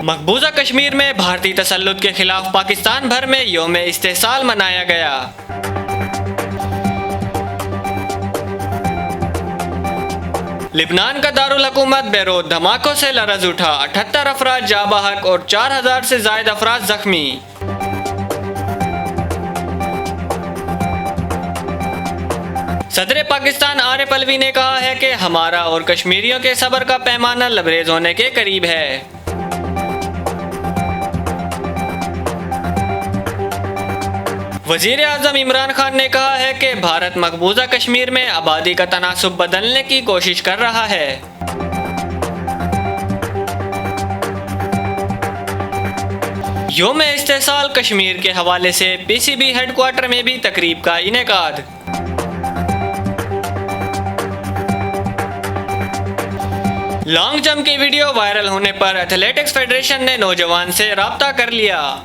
مقبوضہ کشمیر میں بھارتی تسلط کے خلاف پاکستان بھر میں یوم استحصال منایا گیا۔ لبنان کا دارالحکومت بیروت دھماکوں سے لرز اٹھا، 78 افراد جاں بحق اور 4000 سے زائد افراد زخمی۔ صدر پاکستان عارف الوی نے کہا ہے کہ ہمارا اور کشمیریوں کے صبر کا پیمانہ لبریز ہونے کے قریب ہے۔ وزیر اعظم عمران خان نے کہا ہے کہ بھارت مقبوضہ کشمیر میں آبادی کا تناسب بدلنے کی کوشش کر رہا ہے۔ یوم استحصال کشمیر کے حوالے سے پی سی بی ہیڈ کوارٹر میں بھی تقریب کا انعقاد۔ لانگ جمپ کی ویڈیو وائرل ہونے پر ایتھلیٹکس فیڈریشن نے نوجوان سے رابطہ کر لیا۔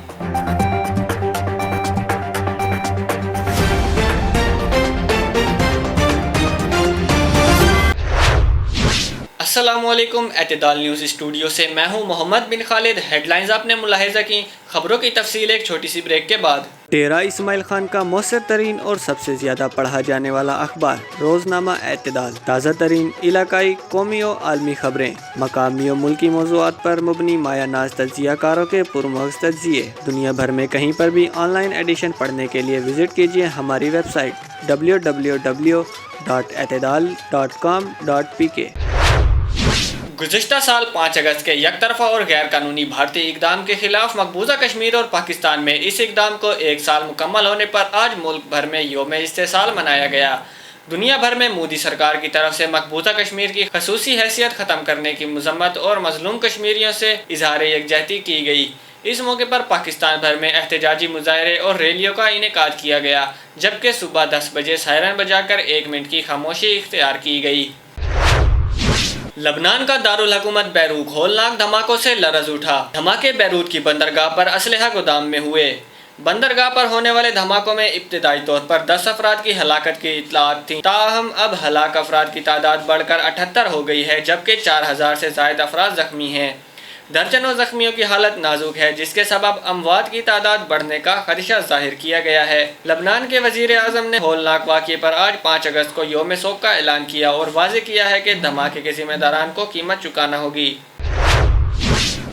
السلام علیکم، اعتدال نیوز اسٹوڈیو سے میں ہوں محمد بن خالد۔ ہیڈ لائنز آپ نے ملاحظہ کی، خبروں کی تفصیل ایک چھوٹی سی بریک کے بعد۔ ڈیرہ اسماعیل خان کا مؤثر ترین اور سب سے زیادہ پڑھا جانے والا اخبار روزنامہ اعتدال، تازہ ترین علاقائی، قومی و عالمی خبریں، مقامی و ملکی موضوعات پر مبنی مایہ ناز تجزیہ کاروں کے پرمغز تجزیے، دنیا بھر میں کہیں پر بھی آن لائن ایڈیشن پڑھنے کے لیے وزٹ کیجیے ہماری ویب سائٹ www.eعتدال.com.pk۔ گزشتہ سال 5 اگست کے یک طرفہ اور غیر قانونی بھارتی اقدام کے خلاف مقبوضہ کشمیر اور پاکستان میں اس اقدام کو 1 سال مکمل ہونے پر آج ملک بھر میں یوم استحصال منایا گیا۔ دنیا بھر میں مودی سرکار کی طرف سے مقبوضہ کشمیر کی خصوصی حیثیت ختم کرنے کی مذمت اور مظلوم کشمیریوں سے اظہار یکجہتی کی گئی۔ اس موقع پر پاکستان بھر میں احتجاجی مظاہرے اور ریلیوں کا انعقاد کیا گیا، جبکہ صبح 10 بجے سائرن بجا کر 1 منٹ کی خاموشی اختیار کی گئی۔ لبنان کا دارالحکومت بیروت ہولناک دھماکوں سے لرز اٹھا۔ دھماکے بیروت کی بندرگاہ پر اسلحہ گودام میں ہوئے۔ بندرگاہ پر ہونے والے دھماکوں میں ابتدائی طور پر 10 افراد کی ہلاکت کی اطلاعات تھیں، تاہم اب ہلاک افراد کی تعداد بڑھ کر 78 ہو گئی ہے، جبکہ 4000 سے زائد افراد زخمی ہیں۔ درجنوں زخمیوں کی حالت نازک ہے، جس کے سبب اموات کی تعداد بڑھنے کا خدشہ ظاہر کیا گیا ہے۔ لبنان کے وزیر اعظم نے ہولناک واقعے پر آج 5 اگست کو یوم سوگ کا اعلان کیا اور واضح کیا ہے کہ دھماکے کے ذمہ داران کو قیمت چکانا ہوگی۔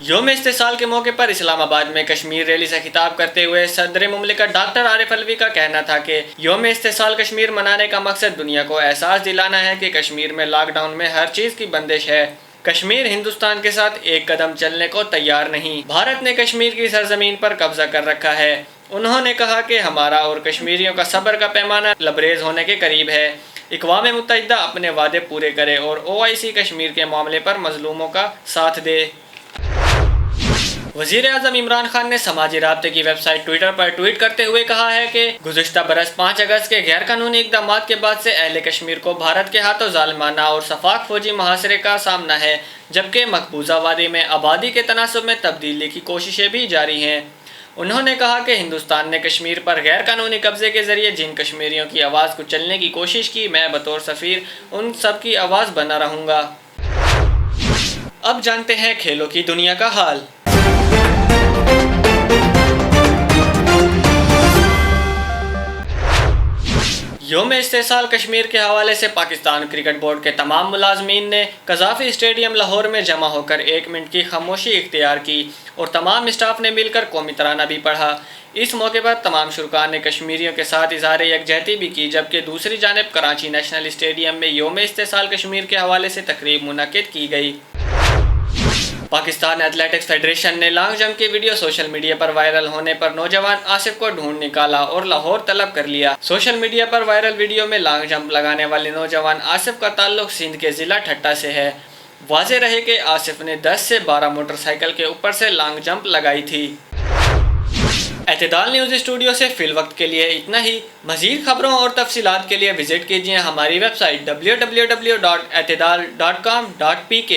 یوم استحصال کے موقع پر اسلام آباد میں کشمیر ریلی سے خطاب کرتے ہوئے صدر مملکت ڈاکٹر عارف الوی کا کہنا تھا کہ یوم استحصال کشمیر منانے کا مقصد دنیا کو احساس دلانا ہے کہ کشمیر میں لاک ڈاؤن میں ہر چیز کی بندش ہے۔ کشمیر ہندوستان کے ساتھ ایک قدم چلنے کو تیار نہیں۔ بھارت نے کشمیر کی سرزمین پر قبضہ کر رکھا ہے۔ انہوں نے کہا کہ ہمارا اور کشمیریوں کا صبر کا پیمانہ لبریز ہونے کے قریب ہے۔ اقوام متحدہ اپنے وعدے پورے کرے اور OIC کشمیر کے معاملے پر مظلوموں کا ساتھ دے۔ وزیر اعظم عمران خان نے سماجی رابطے کی ویب سائٹ ٹویٹر پر ٹویٹ کرتے ہوئے کہا ہے کہ گزشتہ برس 5 اگست کے غیر قانونی اقدامات کے بعد سے اہل کشمیر کو بھارت کے ہاتھوں ظالمانہ اور شفاق فوجی محاصرے کا سامنا ہے، جبکہ مقبوضہ وادی میں آبادی کے تناسب میں تبدیلی کی کوششیں بھی جاری ہیں۔ انہوں نے کہا کہ ہندوستان نے کشمیر پر غیر قانونی قبضے کے ذریعے جن کشمیریوں کی آواز کچلنے کی کوشش کی، میں بطور سفیر ان سب کی آواز بنا رہوں گا۔ اب جانتے ہیں کھیلوں کی دنیا کا حال۔ یوم استحصال کشمیر کے حوالے سے پاکستان کرکٹ بورڈ کے تمام ملازمین نے قذافی اسٹیڈیم لاہور میں جمع ہو کر 1 منٹ کی خاموشی اختیار کی اور تمام اسٹاف نے مل کر قومی ترانہ بھی پڑھا۔ اس موقع پر تمام شرکاء نے کشمیریوں کے ساتھ اظہار یکجہتی بھی کی، جبکہ دوسری جانب کراچی نیشنل اسٹیڈیم میں یوم استحصال کشمیر کے حوالے سے تقریب منعقد کی گئی۔ پاکستان ایتھلیٹکس فیڈریشن نے لانگ جمپ کی ویڈیو سوشل میڈیا پر وائرل ہونے پر نوجوان آصف کو ڈھونڈ نکالا اور لاہور طلب کر لیا۔ سوشل میڈیا پر وائرل ویڈیو میں لانگ جمپ لگانے والے نوجوان آصف کا تعلق سندھ کے ضلع ٹھٹہ سے ہے۔ واضح رہے کہ آصف نے 10 سے 12 موٹر سائیکل کے اوپر سے لانگ جمپ لگائی تھی۔ اعتدال نیوز اسٹوڈیو سے فی الوقت کے لیے اتنا ہی۔ مزید خبروں اور تفصیلات کے لیے وزٹ کیجیے ہماری ویب سائٹ www.eعتدال.com.pk۔